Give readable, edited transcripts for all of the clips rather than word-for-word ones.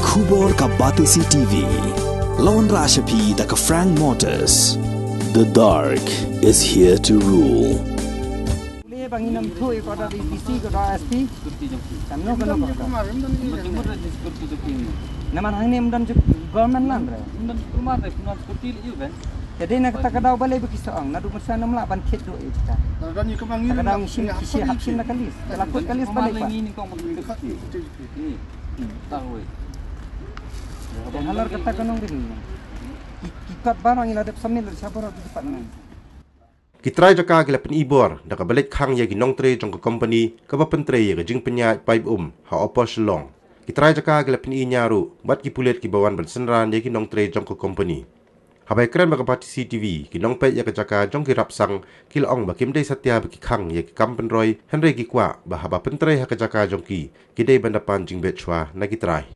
Khubor ka Batisi TV. Lawan Rashapi da ka Frank Motors. The dark is here to rule. Banginam thui ko da DC ko da SP kanno kanno ko naman hangnim dan government land re dan rumah re punan seperti itu kan jadi nak kata kadau balai begitu ang nadu masa nam la ban khet do ita dan ni kemangin kadau sim kisi hapsin na kalis lakut kalis balai pa ini kau mendekat ini tahu dan halar kata kanong din ikat barang ila dep samil siapa ro di depan nan Kitrai jaka gila penibor da kabalik khang ya ginong tre jong ko company ka ba pentre ya jing penya pipe ha opo shlong kitrai jaka gila peni nyaru bat ki pulet ki bawan bersenran ya ginong tre jong ko company habai kran ba ka pati CTV ginong pe ya ka jaka jong ki rapsang kil ong ba kim dei satya ba ki khang ya ki kampen roy henry ki kwa ba haba pentre ha ka jaka jong ki dei bandapan jing betchwa na kitrai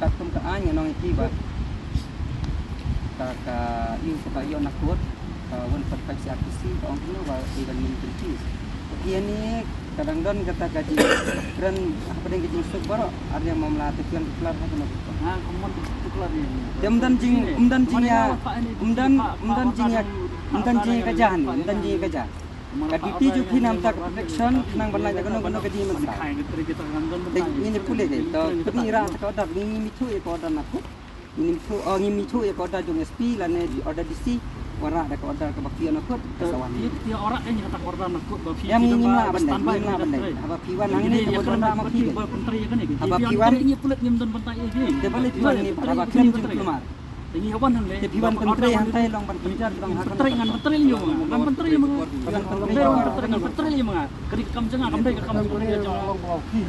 katum kaan yang nong iki ba ka yu ka yo nakut wan perfeksi artisi ong kino ba iban min kunci ini kadang-kadang kata gaji keren apa yang gaji stok baro ada yang mau melatih tuan kelar ha kono komon kelar ini umdan jing ya umdan jing kajahan umdan jing kajah kaditi ju phinam tak protection nang banla jagono gaji masa ini pule deh to peni ra ka order ni mitu e ko order nakut ini mitu e ko order jong SP lane order DC wara ada order ke bakian nakut kasawan dia orang yang kata order nakut bafi yang ini lah bandai apa piwan nang ini ko order nak mapi pentri kan ni apa piwan ini pulet nyem dan pentai ini dia balik piwan ni apa krim jung kelmar ini hewan han le piwan pentri hantai long ban penjar long pentri ngan pentri ni mang pentri mang pentri ni mang kerik kam janga kam dai kam dia jang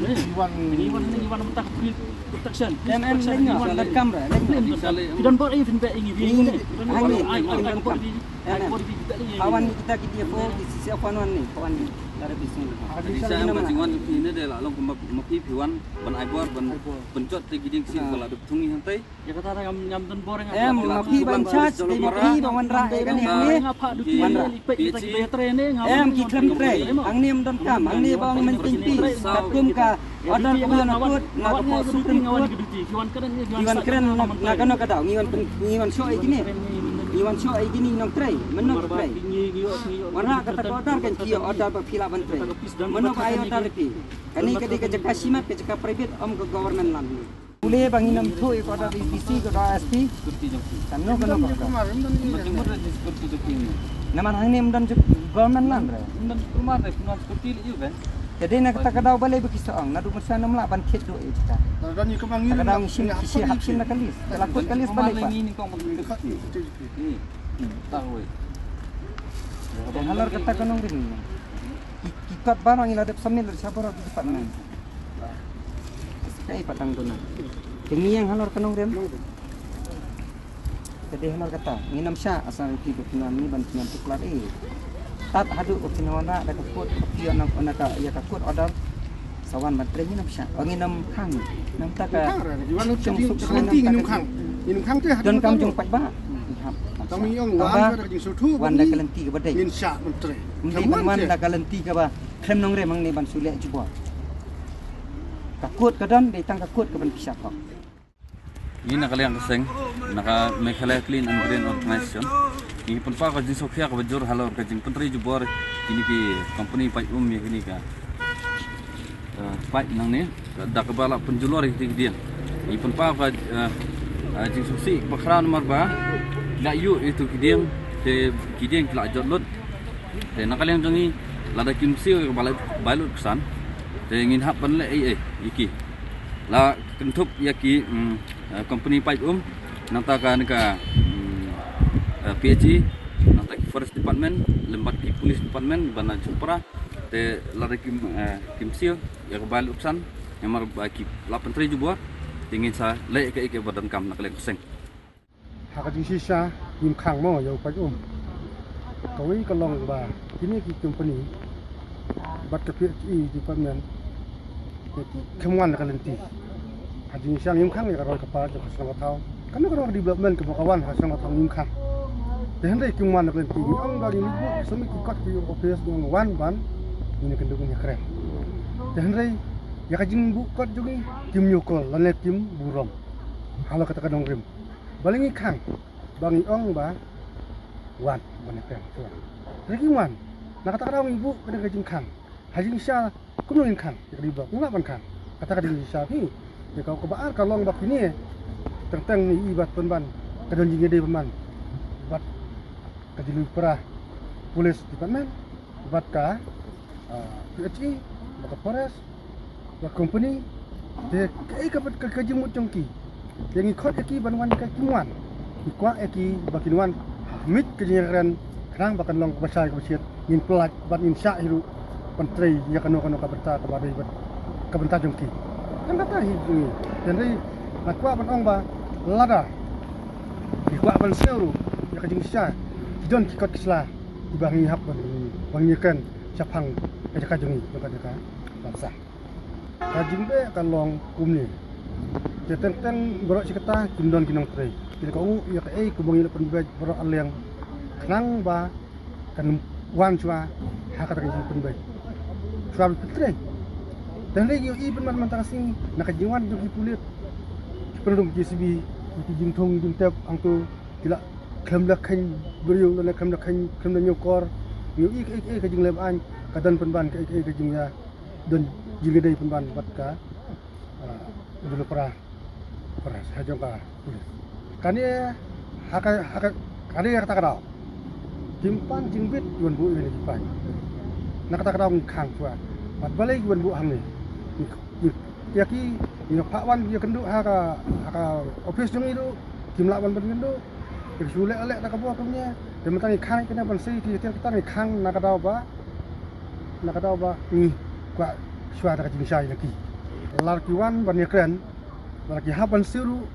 piwan ini hewan mentah protection dan lengah dan kamera dan bor ini finbe ini kawan kita dia po sisi kawan ni kawan ni dari bisnis bisa macam ini deh lah long mapi piwan ban aibor ban pencot tigiding si kalau ada tungi hantai ya kata ngam dan bor mapi ban charge di mapi bangun ra kan ni mana kita betre ni ki klem tre ang ni dan kam ang ni bang menting pi katum ka order ko na kut na ko supreme ngawan geduti kiwan keren na kano kada ngiwan show ini Iwan show ini nong tray, menong tray. Warna kata order kan kio order berpila ban tray. Menong ayo order pi. Kani kadi ke jaka simat ke jaka private om ke government land. Boleh banginam tu ikut order DC ke SP. Kanno kanno ko. Naman hangnim dan government land re. Dan rumah re punan seperti itu kan. Jadi nak kata kadau balai begitu ang nadu masa nam la ban khet do ita. dan ni kemangin Kadang sim kisi hapsin na kalis. Lakut kalis balai pa. Ini kau mendekat ini tahu Dan halar kata kanong din. Ikat barang ila dep samil siapa ro di depan nan. Kai patang do na. Kini yang halar kanong din. Jadi halar kata nginam sya asal ki bukan ni ban dengan tuklar tat hadu opinawana da kaput pion nak ka ya kaput order sawan matre ni namsha nginam khang nam ta ka piwan nanti nginum khang tu dan kam jung pat ba kami yang wan ka jing sutu wan da kalenti ka badai min sha menteri mesti man da kalenti ka ba krem nong re mang ni ban sule jubwa kakut ka dan betang kakut ka ban pisah kok ini nak kalian keseng nak mekhala clean and green organization ini pun pak kajing sokya ka bajur halor kajing pentri jubor ini ki company pipe ya gini ka pipe nang ni dak bala penjulur dia ini pun pak kajing soksi bakran marba la yu itu kiding kelak jotlot dan nak kalian jangi lada kimsi balut kesan dan ingin hap ban le iki la kentup yaki company pipe nantakan ka PHE nanti forest department lembat ki police department bana Jepara te lari kimsio ya kebal uksan yang mar baki 83 buah tingin sa le ke badan kam nak lek seng hak jing sisa yim khang mo yo pa kawai kalong ba kini ki company bat ke PHE department kemuan kalenti hajin siang nim khang ya roi kepala jo sama tau kan ko development ke bakawan sama tau nim khang dan dai kemuan kalenti ni ang dari ni semi ki kat ki office ng wan ban ini kan dukung ya keren dan dai ya kajing bu kat juga kim nyukol lanet kim burom halo kata kadong rim balingi khang bangi ong ba wan banyak kan lagi wan nak kata kadang ibu kena kajing khang hajing sya kumulin khang jadi ba ngulapan khang kata kajing sya ni ya kau kebaar kalong bak ini tentang ni ibat penban kadon jing gede penban bat kajing perah polis department bat ka PHE bak forest bak company de kai ka kajing mut jongki yang ikut eki banwan ka kimwan ikwa eki bakinwan mit kejengan kerang bahkan long besar kebesit in pelat bat insya hiru pentri ya kanu ka berta ka bari ka benta jongki kan kata ini jadi nakwa ban ong ba lada ikwa ban seuru ya kajing sya don kikot kisla dibangi hap bangikan sapang ka jongi ka bangsa kajing be kan long kumni tentang borok sikata kindon kinong trei tidak kau ya kai kubangi lepan bej borok aliang kenang ba kan wan cua hak kata lepan bej suam trei dan lagi i penman mantasing nak jiwan jo ipulit pendung JCB di jingthong jingtep angtu tidak klem dak khan beriu dan klem dak khan klem dak nyokor yu i ka jing leb an kadan penban ka jing ya dan jingedai penban bat ka dulu perah hajong ka kani kani kata kata timpan jingbit yuan bu ini jipai nak kata kata khang chua mat balai yuan bu hang ni yaki ni pak wan dia kenduk haka office jong itu jumlah wan ben kenduk dia sulek alek nak buat punya dia mentang khang kena ban sei kita ni khang nak kata ba ni kwa chua tak jing sai lagi lar kiwan ban keren lagi haban siru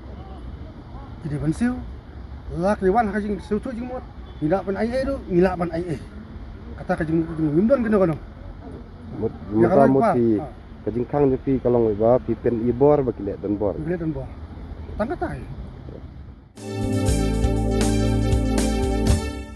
jadi ban siu lagi wan hajing siu tu jing mot ngilak ban ai tu ngilak ban ai kata kajing ngimdon kena kono muti kajing khang jepi kalong ba pi pen ibor ba kilek dan bor tangkatai